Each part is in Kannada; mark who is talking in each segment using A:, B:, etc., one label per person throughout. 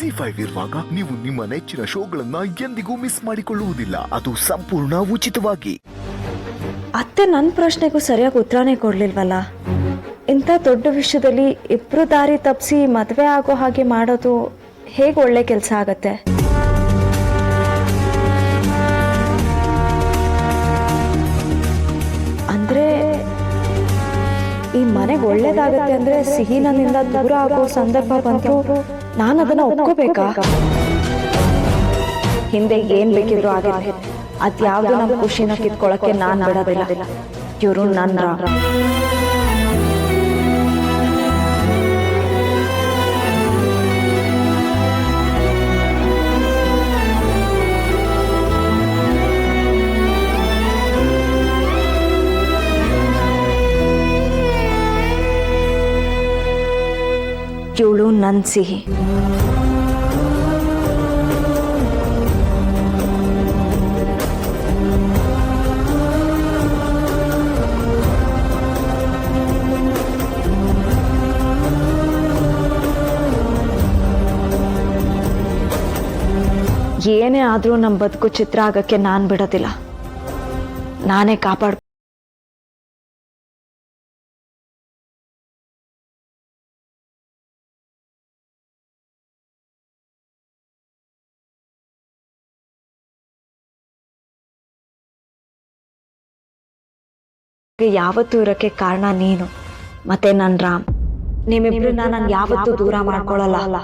A: ಜಿ5 ಇರುವಾಗ ನೀವು ನಿಮ್ಮ ನೆಚ್ಚಿನ ಶೋಗಳನ್ನ ಎಂದಿಗೂ ಮಿಸ್ ಮಾಡಿಕೊಳ್ಳುವುದಿಲ್ಲ. ಅದು ಸಂಪೂರ್ಣ ಉಚಿತವಾಗಿ.
B: ಅತ್ತೆ ನನ್ನ ಪ್ರಶ್ನೆಗೂ ಸರಿಯಾಗಿ ಉತ್ತರನೇ ಕೊಡ್ಲಿಲ್ವಲ್ಲ. ಇಂಥ ದೊಡ್ಡ ವಿಷಯದಲ್ಲಿ ಇಬ್ರು ದಾರಿ ತಪ್ಪಿಸಿ ಮದುವೆ ಆಗೋ ಹಾಗೆ ಮಾಡೋದು ಹೇಗೆ ಒಳ್ಳೆ ಕೆಲಸ ಆಗತ್ತೆ? ಅಂದ್ರೆ ಈ ಮನೆಗೆ ಒಳ್ಳೇದಾಗತ್ತೆ ಅಂದ್ರೆ ಸಿಹಿ ನನ್ನಿಂದ ದೂರ ಆಗೋ ಸಂದರ್ಭ ಬಂದ್ರು ನಾನು ಅದನ್ನ ಒಪ್ಕೋಬೇಕಾ? ಹಿಂದೆ ಏನ್ ಬೇಕಿದ್ರು ಆಗಿರ್ಲಿ, ಅದ್ಯಾವ್ದು ನಮ್ಮ ಖುಷಿನ ಕಿತ್ಕೊಳಕ್ಕೆ ನಾನ್ ಬಿಡೋದಿಲ್ಲ. ಇವರು ನನ್ನ ಇವಳು ನನ್ನ ಸಿಹಿ. ಏನೇ ಆದ್ರೂ ನಮ್ಮ ಬದುಕು ಚಿತ್ರ ಆಗಕ್ಕೆ ನಾನ್ ಬಿಡೋದಿಲ್ಲ. ನಾನೇ ಕಾಪಾಡ್ ಯಾವತ್ತೂ ಇರಕ್ಕೆ ಕಾರಣ ನೀನು ಮತ್ತೆ ನನ್ ರಾಮ್. ನಿಮ್ಮಿಬ್ರನ್ನ ನಾನು ಯಾವತ್ತೂ ದೂರ ಮಾಡ್ಕೊಳ್ಳಲ್ಲ.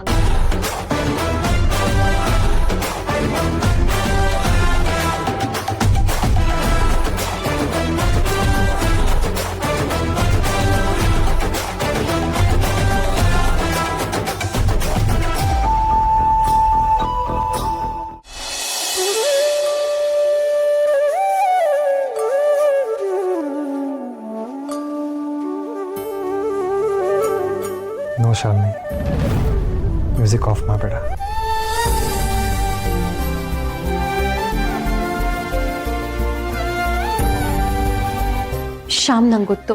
C: ನೋ ಶಾಲಿನಿ, ಮ್ಯೂಸಿಕ್ ಆಫ್ ಮಾಡಬೇಡ.
D: ಶ್ಯಾಮ್, ನಂಗೆ ಗೊತ್ತು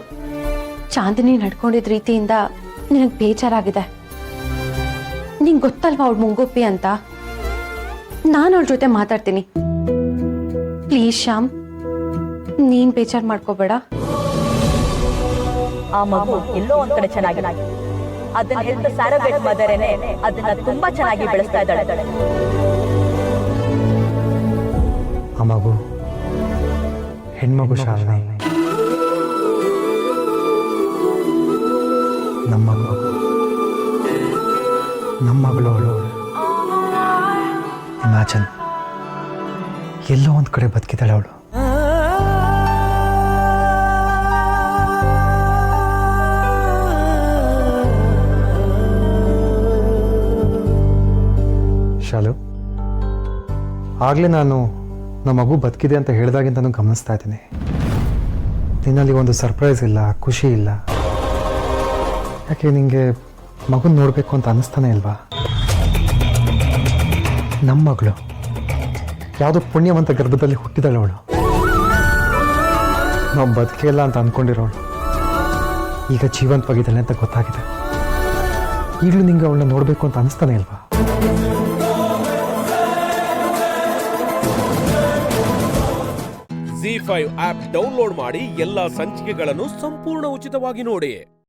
D: ಚಾಂದಿನಿ ನಡ್ಕೊಂಡಿದ್ದ ರೀತಿಯಿಂದ ನಿನಗೆ ಬೇಜಾರಾಗಿದೆ. ನಿಂಗೆ ಗೊತ್ತಲ್ವಾ ಅವಳು ಮುಂಗೋಪಿ ಅಂತ. ನಾನು ಅವಳ ಜೊತೆ ಮಾತಾಡ್ತೀನಿ. ಪ್ಲೀಸ್ ಶ್ಯಾಮ್, ನೀನ್ ಬೇಜಾರು ಮಾಡ್ಕೋಬೇಡ.
E: ಆ ಮಗು ಎಲ್ಲೋ ಒಂದ್ ಕಡೆ ಚೆನ್ನಾಗಿ ಅದನ್ನ ಹೆತ್ತ ಸ್ಯಾರಬೇಟ್ ಮದರೇನೆ ಅದನ್ನ ತುಂಬಾ ಚೆನ್ನಾಗಿ ಬೆಳೆಸ್ತಾ ಇದ್ದಾಳೆ.
C: ಆ ಮಗು ಹೆಣ್ಮಗು ಶಾಲಿನಿ, ನಮ್ಮ ಮಗಳು ಅವಳು. ಇಮ್ಯಾಜಿನ್, ಎಲ್ಲೋ ಒಂದು ಕಡೆ ಬದುಕಿದ್ದಾಳೆ ಅವಳು. ಶಾಲು, ಆಗಲೇ ನಾನು ನಮ್ಮ ಮಗು ಬದುಕಿದೆ ಅಂತ ಹೇಳಿದಾಗಿಂತ ನಾನು ಗಮನಿಸ್ತಾ ಇದ್ದೀನಿ. ನಿನ್ನಲ್ಲಿ ಒಂದು ಸರ್ಪ್ರೈಸ್ ಇಲ್ಲ, ಖುಷಿ ಇಲ್ಲ. ಯಾಕೆ ನಿನಗೆ ಮಗುನ ನೋಡಬೇಕು ಅಂತ ಅನ್ನಿಸ್ತಾನೆ ಇಲ್ವಾ? ನಮ್ಮ ಮಗಳು ಯಾವುದೋ ಪುಣ್ಯವಂತ ಗರ್ಭದಲ್ಲಿ ಹುಟ್ಟಿದಾಳೆ ಅವಳು. ನಾವು ಬದುಕಿಲ್ಲ ಅಂತ ಅಂದ್ಕೊಂಡಿರೋಳು ಈಗ ಜೀವಂತವಾಗಿದ್ದಾಳೆ ಅಂತ ಗೊತ್ತಾಗಿದೆ. ಈಗಲೂ ನಿಂಗೆ ಅವಳನ್ನ ನೋಡಬೇಕು ಅಂತ ಅನ್ನಿಸ್ತಾನೆ ಇಲ್ವಾ?
F: ಜಿ5 ಆಪ್ ಡೌನ್ಲೋಡ್ ಮಾಡಿ ಎಲ್ಲಾ ಸಂಚಿಕೆಗಳನ್ನು ಸಂಪೂರ್ಣ ಉಚಿತವಾಗಿ ನೋಡಿ.